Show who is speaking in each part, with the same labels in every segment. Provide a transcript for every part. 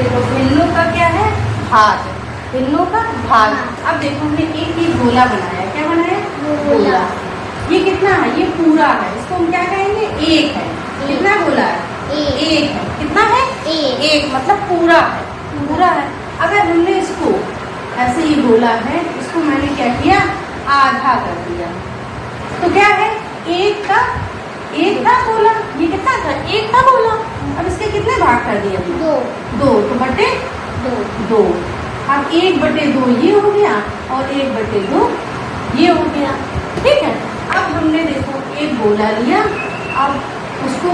Speaker 1: देखो भिन्नों का क्या है, भाग, भिन्नों का भाग। अब देखो हमने एक ही गोला बनाया, क्या बनाया, गोला। ये कितना है, ये पूरा है, इसको हम क्या कहेंगे, एक है। कितना गोला है, एक है। कितना है, एक मतलब पूरा है, पूरा है। अगर हमने इसको ऐसे ही गोला है, इसको मैंने क्या किया, आधा कर दिया, तो क्या है, एक था गोला। ये कितना था, एक था गोला। अब इसके कितने भाग कर दिए हमने, दो, तो बटे दो। अब 1/2 ये हो गया और 1/2 ये हो गया, ठीक है। अब हमने देखो एक गोला लिया, अब उसको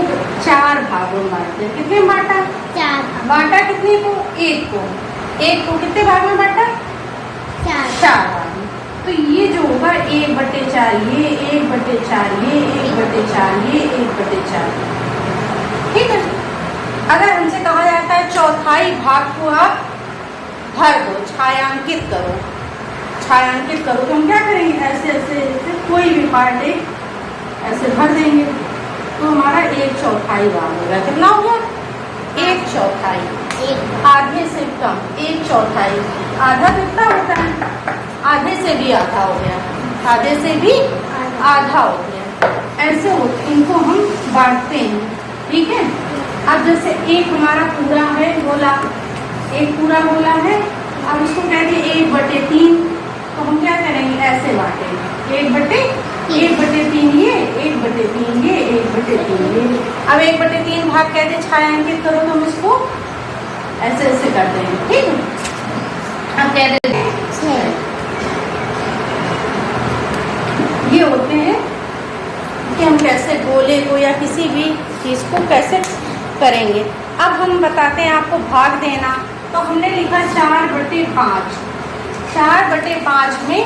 Speaker 1: 4 भागों में बांट दिया। कितने बांटा, 4 बांटा। कितने को, एक को कितने भाग में बांटा, 4 भाग में। तो ये जो होगा 1/4 ये, 1/4 ये, 1/4 ये, 1/4, ठीक है। अगर हमसे कहा जाता है चौथाई भाग को आप भर दो, छायांकित करो, तो हम क्या करेंगे, ऐसे कोई भी पार्ट एक ऐसे भर देंगे, तो हमारा 1/4 भाग होगा। कितना हो गया, 1/4, आधे से कम, 1/4। आधा कितना होता है, आधे से भी आधा हो गया, आधे से भी आधा हो गया। ऐसे होते, इनको हम बांटते हैं, ठीक है। अब जैसे एक हमारा पूरा है गोला, एक पूरा गोला है, अब इसको कह दिए 1/3, तो हम क्या करेंगे, ऐसे बांटेंगे, 1/3 ये, 1/3 ये, 1/3 ये। अब 1/3 भाग कह दे छायांकित करो, तो हम इसको ऐसे कर देंगे, ठीक है। अब कह दे ये होते हैं कि हम कैसे गोले को या किसी भी चीज को कैसे करेंगे। अब हम बताते हैं आपको भाग देना, तो हमने लिखा 4/5, 4/5 में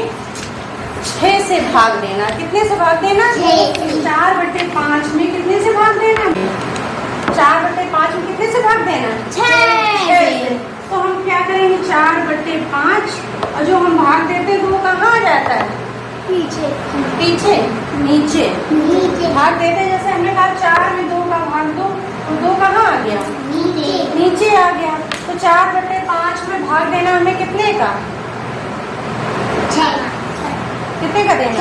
Speaker 1: 6 से भाग देना। कितने से भाग देना, 4/5 में कितने से भाग देना, 4/5 में कितने से भाग देना, 6 से। तो हम क्या करेंगे, 4/5, और जो हम भाग देते हैं वो कहाँ आ जाता है, पीछे नीचे भाग देते। जैसे हमने कहा 4 में 2 का भाग दो, तो 2 कहाँ आ गया, नीचे आ गया। तो 4/5 में भाग देना हमें कितने का, 6 कितने का देना,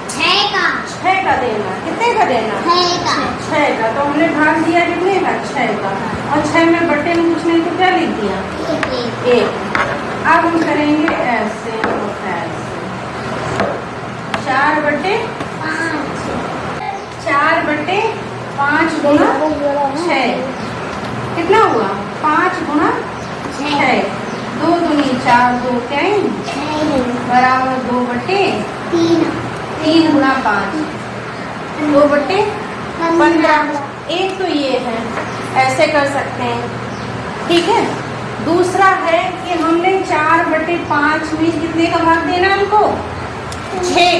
Speaker 1: 6 का देना। कितने का देना, 6 का। तो हमने भाग दिया कितने का, 6 का, और 6 में बटे में कुछ नहीं तो क्या लिख दिया, 1। अब हम करेंगे ऐसे और ऐसे, 4/5 गुना 6 कितना हुआ, 5 गुना 6, 2 दूनी 4, 2 10 बराबर 2/3 गुना 5, 2/15। एक तो ये है, ऐसे कर सकते हैं, ठीक है। दूसरा है कि हमने 4/5 में कितने का भाग देना है हमको, 6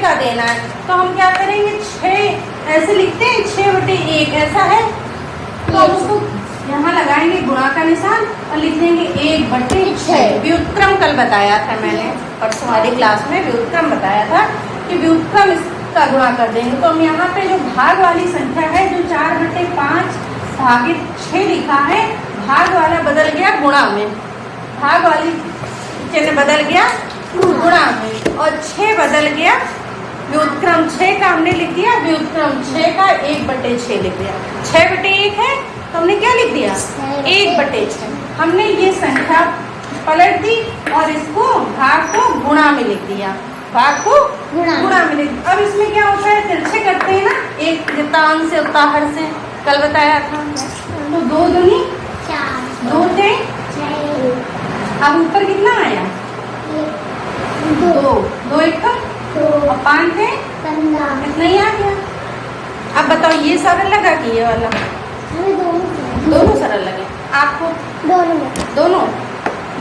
Speaker 1: का देना है। तो हम क्या करेंगे, 6 ऐसे लिखते हैं, 6/1 ऐसा है, तो हम उसको यहाँ लगाएंगे गुणा का निशान और लिख देंगे 1/6। व्युत्क्रम कल बताया था मैंने, परसों वाली क्लास में व्युत्क्रम बताया था कि व्युत्क्रम इसका गुणा कर देंगे। तो हम यहाँ पे जो भाग वाली संख्या है, जो 4/5 भागित 6 लिखा है, भाग वाला बदल गया गुणा में, भाग वाली चिन्ह बदल गया गुणा में, और 6 बदल गया व्युत्क्रम 6 का हमने लिख दिया, व्युत्क्रम 6 का 1/6 लिख दिया। 6/1 है तो हमने क्या लिख दिया, 1/6। हमने ये संख्या पलट दी और इसको भाग को गुणा में लिख दिया, भाग को गुणा में लिख दिया। अब इसमें क्या होता है, तिरछे करते हैं ना, एक जितना अंश से उतना हर से, कल बताया था। तो 2 दूनी 4, 2 थे, अब ऊपर कितना आया, 2 1 और 5 थे, कितना ही आ गया। अब बताओ ये सरल लगा कि ये वाला, दोनों सरल लगे आपको, दोनों।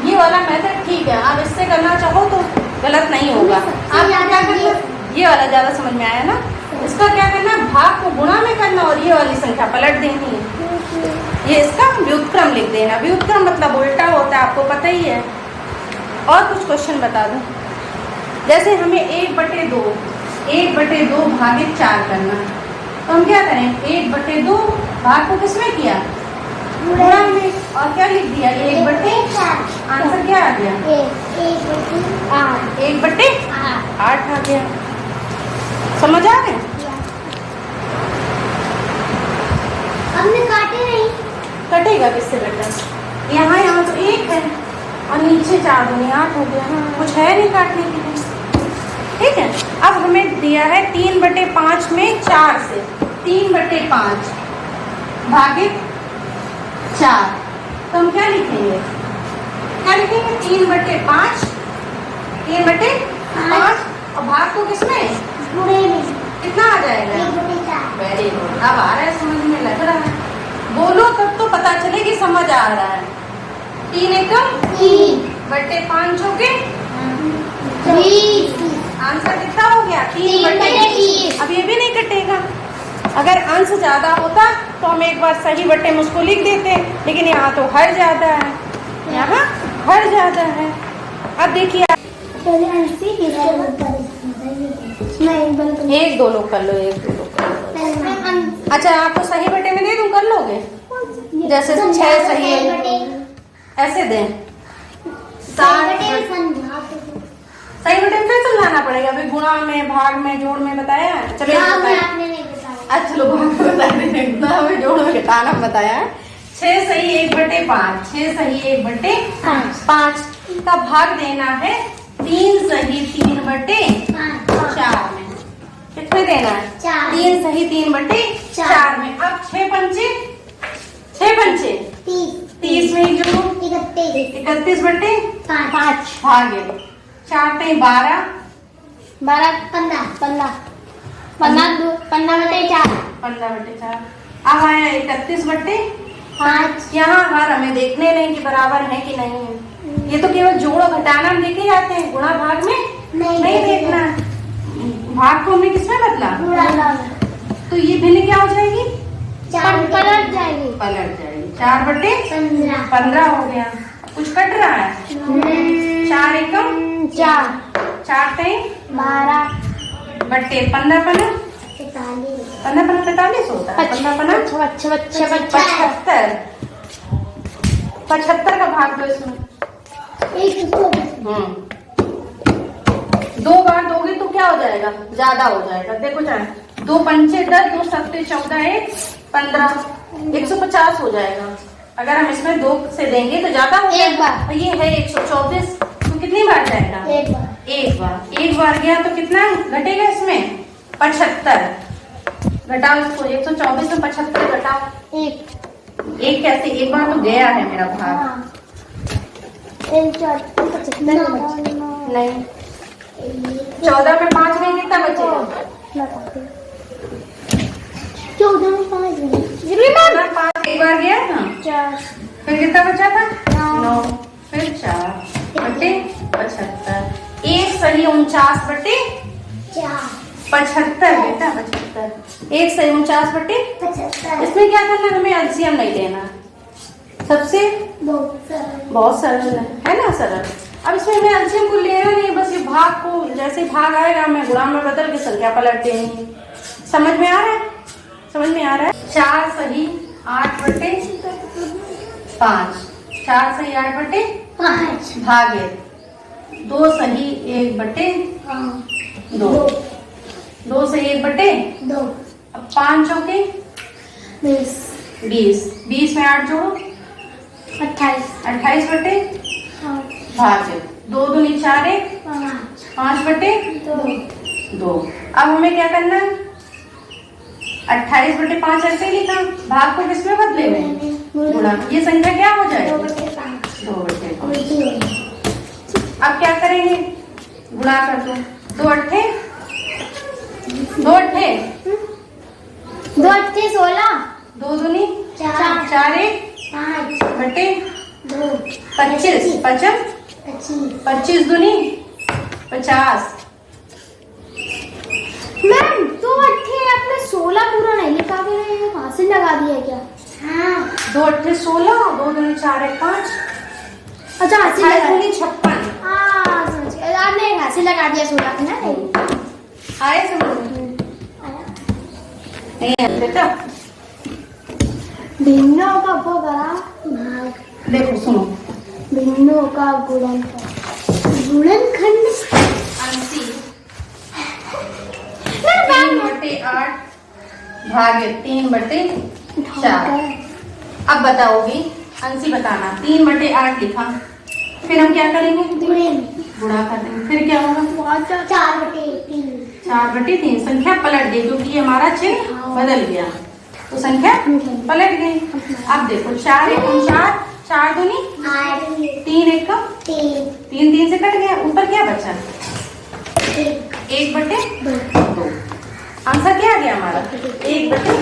Speaker 1: ये वाला मेथड ठीक है, आप इससे करना चाहो तो गलत नहीं होगा। आप क्या करना, ये वाला ज़्यादा समझ में आया ना, इसका क्या करना, भाग को गुणा में करना और ये वाली संख्या पलट देनी है। ये इसका व्युत्क्रम लिख देना, व्युत्क्रम मतलब उल्टा होता है, आपको पता ही है। और कुछ क्वेश्चन बता दूं, जैसे हमें 1/2 भागित 4 करना है, तो हम क्या करें, 1/2 भाग को किसमें किया, गुणा में, और क्या लिख दिया? 1/8। आंसर क्या आ गया? 1/8 आ गया। समझ आ गया?
Speaker 2: हमने काटे नहीं।
Speaker 1: कटेगा किससे बेटा? यहाँ तो 1 है और नीचे 4 दूनी 8 हो गया। कुछ है नहीं काटने के लिए। ठीक है, अब हमें दिया है 3/5 में 4 से 3/5 भागित 4। तो हम क्या लिखेंगे? 3/5 और भाग को किसमें? कितना आ जाएगा? वेरी गुड, अब आ रहा है, समझ में लग रहा है। बोलो तब तो पता चले कि समझ आ रहा है। 3 एकम 3/5 हो गए। आंसर कितना हो गया? 3/20। अब ये भी नहीं कटेगा। अगर अंश ज्यादा होता तो हम एक बार सही बट्टे में उसको लिख देते, लेकिन यहाँ तो हर ज्यादा है, यहाँ हर ज्यादा है। अब देखिए, 1-2 लोग कर लो, 1-2 लोग कर लो। अच्छा, आपको सही बट्टे में दे दूं, कर लोगे? जैसे 6 सही है ऐसे दें। सही बटे में फिर समझाना पड़ेगा। अभी गुणा में, भाग में, जोड़ में बताया। चलो अच्छा, चलो भाग में बता देंगे, गुणा में, जोड़ में, घटाना बताया। 6 सही 1/5, 6 सही 1/5 का भाग देना है 3 सही 3/4 में। कितने देना है? 3 सही 3/4 में। अब 6 पंचे 30 में जो 31/5 भागे 4 पे 12 15/4। अब आया 31/5। यहाँ हर हमें देखने नहीं कि बराबर है कि नहीं है। ये तो केवल जोड़ और घटाना में देखे जाते हैं, गुणा भाग में नहीं देखना। भाग को हमने किसमें बदला? तो ये भिन्न क्या हो जाएगी? पलट जाएगी। 4/15 हो गया। कुछ कट रहा है? 4 एकम 4, 4 3 12 बट्टे 15 15 45 होता है। 75 का भाग दो इसमें। 2 बार दोगे तो क्या हो जाएगा? ज्यादा हो जाएगा। देखो, चाहे 2 पंचे 10, 2 सत्ते 14, 1 15, 150 हो जाएगा। अगर हम इसमें 2 से देंगे तो ज्यादा हो जाएगा। ये है 124, तो कितनी बार जाएगा? एक बार गया तो कितना घटेगा इसमें? 75। घटाओ इसको, 124 में 75 घटाओ। एक कैसे? एक बार तो गया है मेरा भाग। नहीं, 14 में 5 में कितना बचेगा?
Speaker 2: 14 में 5
Speaker 1: एक बार गया था, फिर कितना बचा था? 9, फिर 4/75। 1 सही 49/75 बेटा, 75। 1 सही 49/75। इसमें क्या करना? हमें एलसीएम नहीं लेना। सबसे बहुत सरल है ना, सरल। अब इसमें हमें एलसीएम को लेना नहीं, बस ये भाग को जैसे भाग आएगा हमें गुणा में बदल के संख्या पलट देनी है। समझ में आ रहा है? 4 सही 8/5, 4 सही 8/5 भागे 2 सही 1/2, 2 सही 1/2। अब 5 चौके 20, 20 में 8 जोड़ो 28/2 भागे 2 दूनी 4, 5/2। अब हमें क्या करना है? 28/5 ऐसे लिखा, भाग को किसमें बदले में? गुणा। ये संख्या क्या हो जाएगी? 2/5। अब क्या करेंगे? गुणा कर दो। 2 अट्ठे
Speaker 2: 16,
Speaker 1: 2 दूनी 4, 1 5/2 25, 25 दूनी 50।
Speaker 2: मैम 2 अट्ठे आपने 16 पूरा नहीं लिखा, वहां से लगा दिया क्या?
Speaker 1: 2 अट्ठे 16, 2 दूनी 4, 1 5।
Speaker 2: अच्छा,
Speaker 1: 58 दूनी 56।
Speaker 2: समझ गया। आपने यहाँ से लगा दिया 16 ना?
Speaker 1: आए समझ में? नहीं बेटा,
Speaker 2: भिन्न का वो बड़ा भाग
Speaker 1: देखो सुनो,
Speaker 2: भिन्नों का गुणनखंड
Speaker 1: अंशी 3/8 भागे 3/4। अब बताओगी, अंशी बताना। 3/8 लिखा, फिर हम क्या करेंगे? गुणा कर देंगे। फिर क्या होगा?
Speaker 2: 4/3।
Speaker 1: 4/3। संख्या पलट गई क्योंकि ये हमारा चिन्ह बदल गया, तो संख्या पलट गई। अब देखो 4 एकम 4, 4 दूनी 3 एकम 3, 3 से कट गया, ऊपर क्या बचा? 1/2। आंसर क्या आ गया हमारा? 1/2।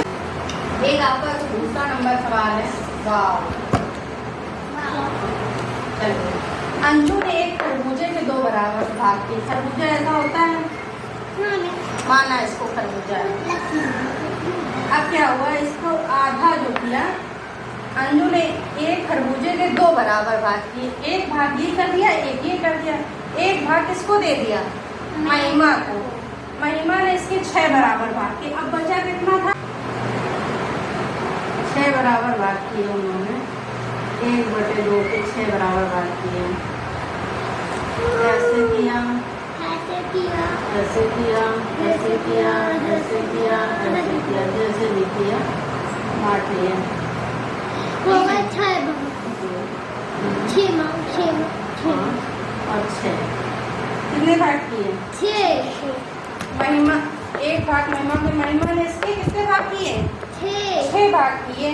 Speaker 1: एक आपका दूसरा नंबर सवाल है। वाह, चलो। अंजू ने एक खरबूजे के 2 बराबर भाग किए। खरबूजा ऐसा होता है, माना इसको खरबूजा है। अब क्या हुआ, इसको आधा जो किया, अंजू ने एक खरबूजे के 2 बराबर भाग किए। एक भाग ये कर दिया, एक ये कर दिया। एक भाग किसको दे दिया? महिमा को। महिमा ने इसके 6 बराबर भाग किए। अब बचा कितना था? 6 बराबर भाग किए उन्होंने। 1/2 के 6 बराबर भाग किए। ऐसे किया, ऐसे किया, ऐसे किया, ऐसे किया, ऐसे किया, ऐसे किया, जैसे भी किया बांट लिया। और 6 कितने भाग किए? 6। महिमा एक भाग महिमा के, महिमा ने इसके कितने भाग किए? 6 भाग किए।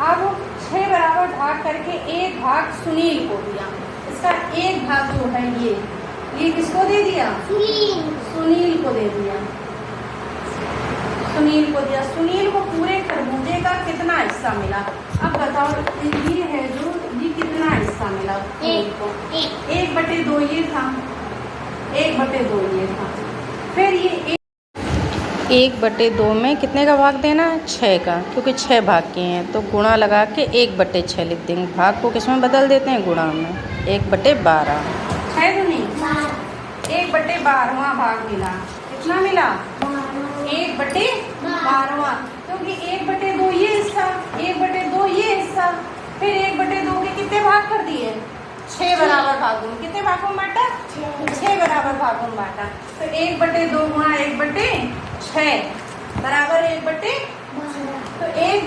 Speaker 1: अब 6 बराबर भाग करके एक भाग सुनील को दिया। इसका एक भाग जो है ये किसको दे दिया? सुनील को दे दिया। सुनील को दिया। सुनील को पूरे खरबूजे का कितना हिस्सा मिला? अब बताओ, ये है जो ये कितना हिस्सा मिला? 1/2 ये था, 1/2 ये था। फिर ये 1/2 में कितने का भाग देना है? 6 का, क्योंकि 6 भाग किए हैं तो गुणा लगा के 1/6 लिख देंगे। भाग को किस में बदल देते हैं? गुणा में। 1/12 है तो नहीं? 1/12वां भाग मिला। कितना मिला? 1/12वां, क्योंकि 1/2 ये हिस्सा, 1/2 ये हिस्सा, फिर 1/2 के कितने भाग कर दिए? 6 बराबर भागों में। कितने भागों में बांटा? 6 बराबर भागों में बांटा। तो 1/2 गुणा 1/6 बराबर 1/12। तो एक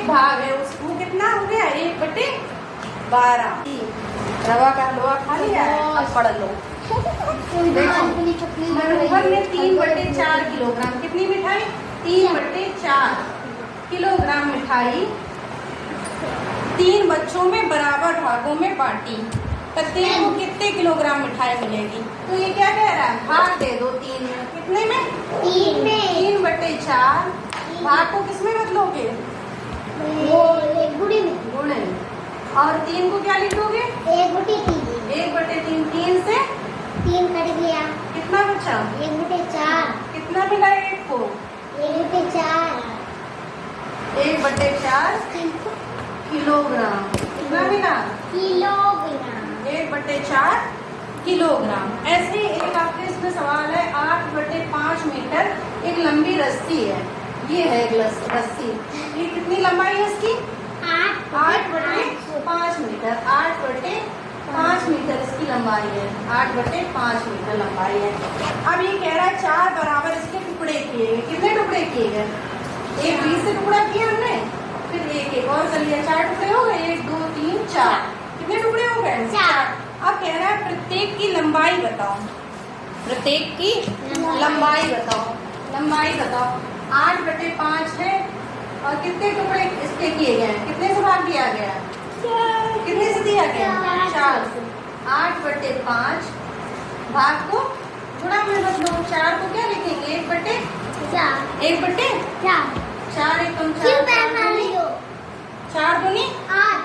Speaker 1: भाग है उसको कितना हो गया? 1/12। रवा का हलवा खा लिया है, अब पढ़ लो। मनोहर ने 3/4 किलोग्राम, कितनी मिठाई? 3/4 किलोग्राम मिठाई 3 बच्चों में बराबर भागों में बांटी। प्रत्येक को कितने किलोग्राम मिठाई मिलेगी? तो ये क्या कह रहा है? भाग दे दो 3 में। कितने में? 3 में। 3/4 भाग को किस में बदलोगे? गुणे में। और 3 को क्या लिख दोगे? 1/3। 3 से
Speaker 2: 3 कट गया,
Speaker 1: कितना बचा?
Speaker 2: 1/4।
Speaker 1: कितना मिला 1 को?
Speaker 2: 1/4
Speaker 1: किलोग्राम। कितना मिला?
Speaker 2: किलोग्राम।
Speaker 1: 1/4 किलोग्राम। ऐसे ही एक आपके इसमें सवाल है, 8/5 मीटर एक लंबी रस्सी है। ये है एक रस्सी, ये कितनी लंबाई है इसकी? 8/5 मीटर। 8/5 मीटर इसकी लंबाई है। 8/5 मीटर लंबाई है। अब ये कह रहा है 4 बराबर इसके टुकड़े किए गए। कितने टुकड़े किए गए? एक 20 से टुकड़ा किया हमने, फिर एक और कर लिया, 4 टुकड़े हो गए। 1 2 3 4। कितने टुकड़े हो गए? 4। अब कह रहा है प्रत्येक की लंबाई बताओ। प्रत्येक की लंबाई बताओ। लंबाई बताओ। 8/5 है और कितने टुकड़े इसके किए गए हैं? कितने से भाग दिया गया? कितने से दिया गया? 4 से। 8/5 भाग को गुणा में बदलो। 4 को क्या लिखेंगे? 1/4। 4 एकम 4। 4 दूनी 8।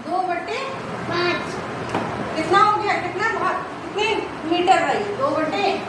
Speaker 1: 2/5 कितना हो गया? कितना भाग, कितने मीटर रही? 2/5।